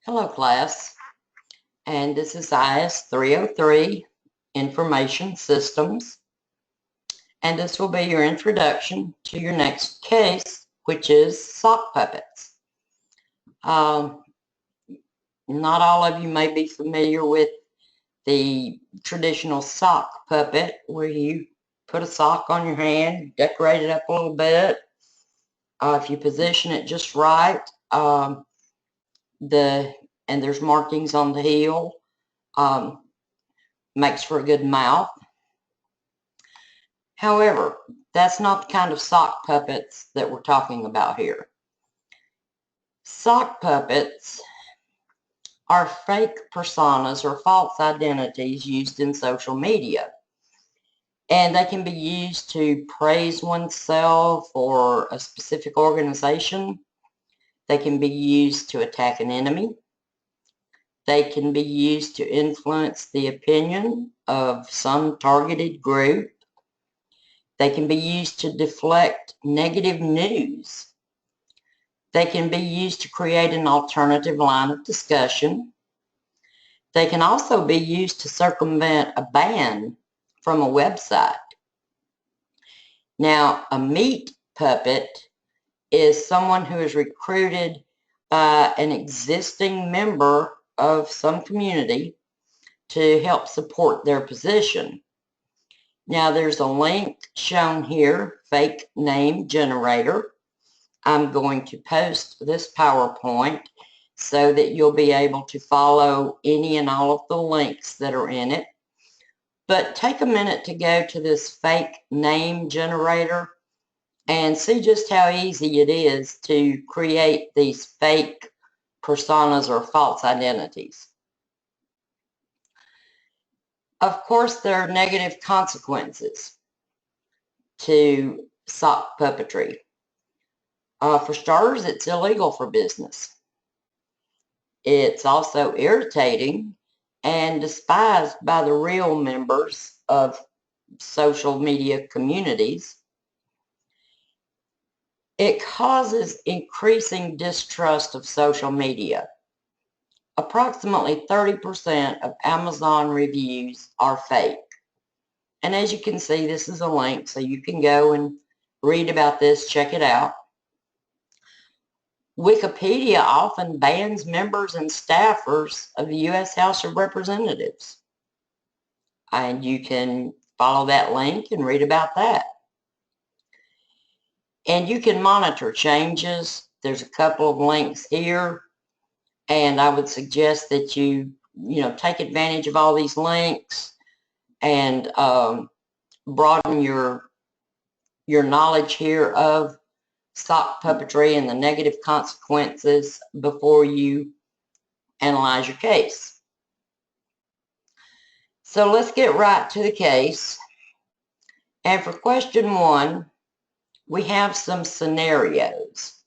Hello class, and this is IS 303 Information Systems, and this will be your introduction to your next case, which is sock puppets. Not all of you may be familiar with the traditional sock puppet where you put a sock on your hand, decorate it up a little bit. If you position it just right, and there's markings on the heel, makes for a good mouth. However, that's not the kind of sock puppets that we're talking about here. Sock puppets are fake personas or false identities used in social media. And they can be used to praise oneself or a specific organization. They can be used to attack an enemy. They can be used to influence the opinion of some targeted group. They can be used to deflect negative news. They can be used to create an alternative line of discussion. They can also be used to circumvent a ban from a website. Now, a meat puppet is someone who is recruited by an existing member of some community to help support their position. Now, there's a link shown here, fake name generator. I'm going to post this PowerPoint so that you'll be able to follow any and all of the links that are in it. But take a minute to go to this fake name generator and see just how easy it is to create these fake personas or false identities. Of course, there are negative consequences to sock puppetry. For starters, it's illegal for business. It's also irritating and despised by the real members of social media communities. It causes increasing distrust of social media. Approximately 30% of Amazon reviews are fake. And as you can see, this is a link, so you can go and read about this, check it out. Wikipedia often bans members and staffers of the U.S. House of Representatives. And you can follow that link and read about that. And you can monitor changes. There's a couple of links here. And I would suggest that you take advantage of all these links and broaden your knowledge here of sock puppetry and the negative consequences before you analyze your case. So let's get right to the case. And for question 1, we have some scenarios.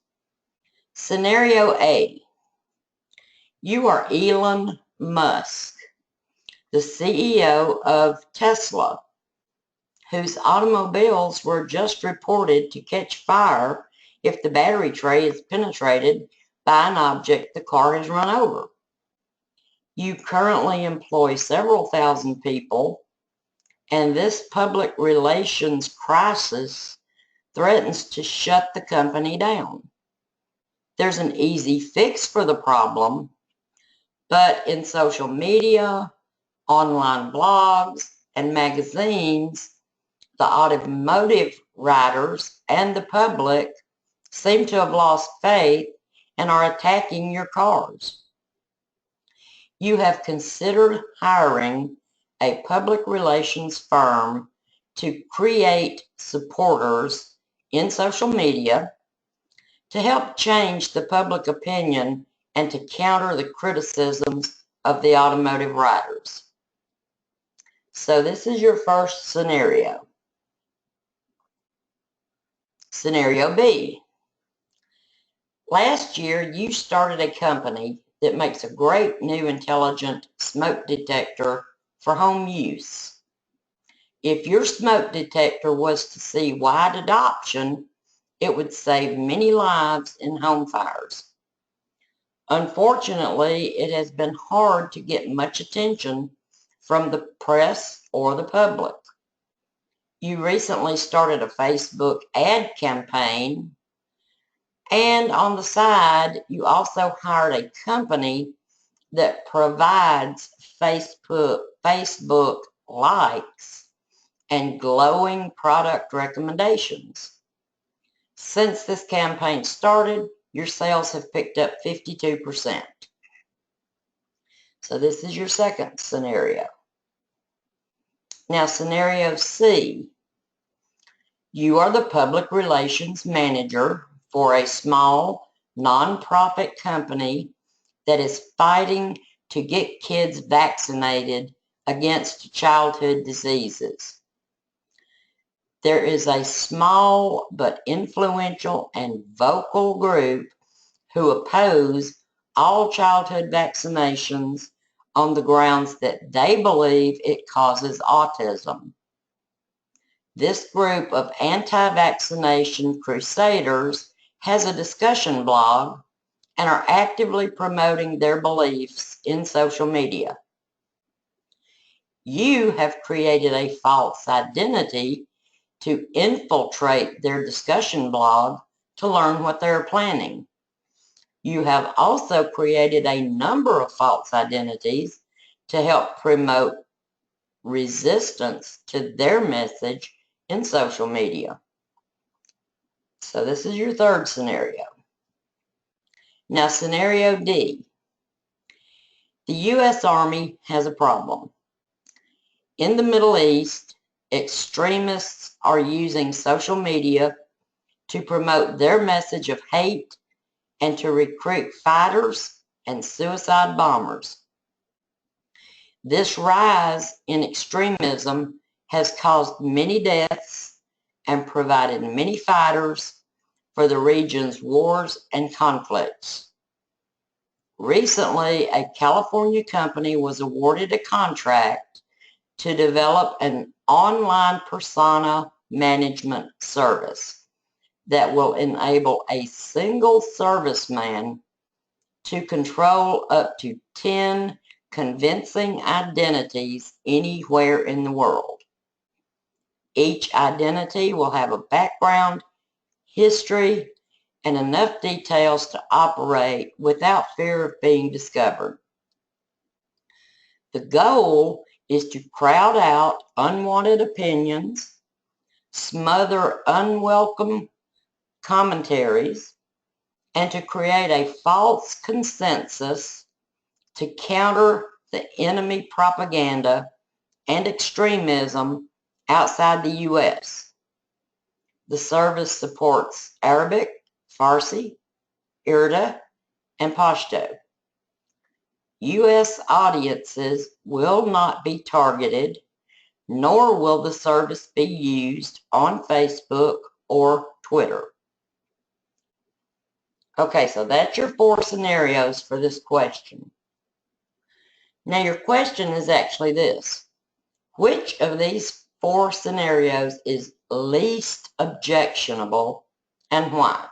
Scenario A. You are Elon Musk, the CEO of Tesla, whose automobiles were just reported to catch fire if the battery tray is penetrated by an object the car has run over. You currently employ several thousand people, and this public relations crisis threatens to shut the company down. There's an easy fix for the problem, but in social media, online blogs, and magazines, the automotive writers and the public seem to have lost faith and are attacking your cars. You have considered hiring a public relations firm to create supporters in social media to help change the public opinion and to counter the criticisms of the automotive writers. So this is your first scenario. Scenario B. Last year, you started a company that makes a great new intelligent smoke detector for home use. If your smoke detector was to see wide adoption, it would save many lives in home fires. Unfortunately, it has been hard to get much attention from the press or the public. You recently started a Facebook ad campaign, and on the side, you also hired a company that provides Facebook likes and glowing product recommendations. Since this campaign started, your sales have picked up 52%. So this is your second scenario. Now, scenario C, you are the public relations manager for a small nonprofit company that is fighting to get kids vaccinated against childhood diseases. There is a small but influential and vocal group who oppose all childhood vaccinations on the grounds that they believe it causes autism. This group of anti-vaccination crusaders has a discussion blog and are actively promoting their beliefs in social media. You have created a false identity to infiltrate their discussion blog to learn what they're planning. You have also created a number of false identities to help promote resistance to their message in social media. So this is your third scenario. Now, scenario D. The U.S. Army has a problem. In the Middle East, extremists are using social media to promote their message of hate and to recruit fighters and suicide bombers. This rise in extremism has caused many deaths and provided many fighters for the region's wars and conflicts. Recently, a California company was awarded a contract to develop an online persona management service that will enable a single serviceman to control up to 10 convincing identities anywhere in the world. Each identity will have a background, history, and enough details to operate without fear of being discovered. The goal is to crowd out unwanted opinions, smother unwelcome commentaries, and to create a false consensus to counter the enemy propaganda and extremism outside the U.S. The service supports Arabic, Farsi, Urdu, and Pashto. U.S. audiences will not be targeted, nor will the service be used on Facebook or Twitter. Okay, so that's your 4 scenarios for this question. Now your question is actually this. Which of these 4 scenarios is least objectionable and why?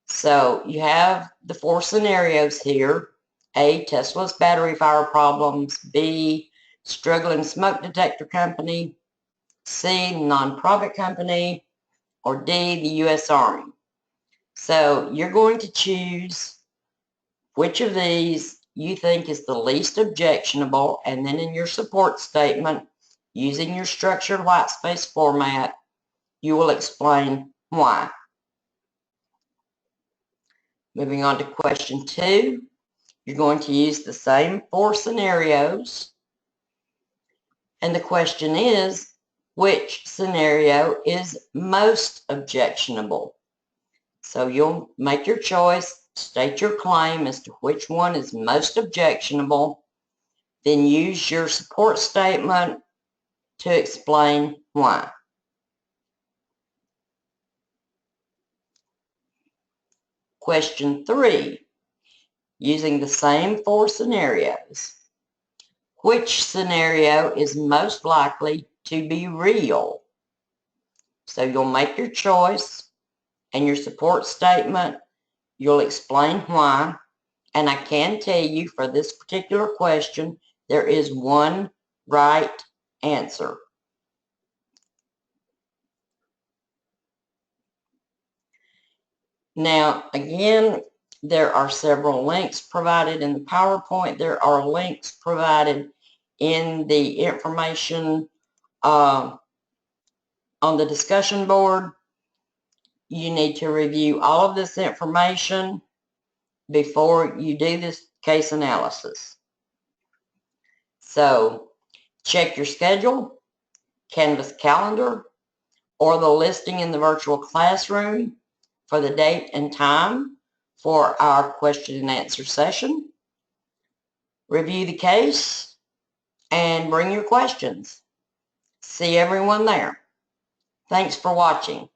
So you have the 4 scenarios here. A, Tesla's battery fire problems. B, struggling smoke detector company. C, nonprofit company. Or D, the U.S. Army. So you're going to choose which of these you think is the least objectionable, and then in your support statement, using your structured white space format, you will explain why. Moving on to question 2, you're going to use the same 4 scenarios, and the question is, which scenario is most objectionable? So you'll make your choice, state your claim as to which one is most objectionable, then use your support statement to explain why. Question 3, using the same 4 scenarios. Which scenario is most likely to be real? So you'll make your choice, and your support statement, you'll explain why. And I can tell you for this particular question, there is one right answer. Now, again, there are several links provided in the PowerPoint. There are links provided in the information on the discussion board. You need to review all of this information before you do this case analysis. So check your schedule, Canvas calendar, or the listing in the virtual classroom for the date and time for our question and answer session. Review the case and bring your questions. See everyone there. Thanks for watching.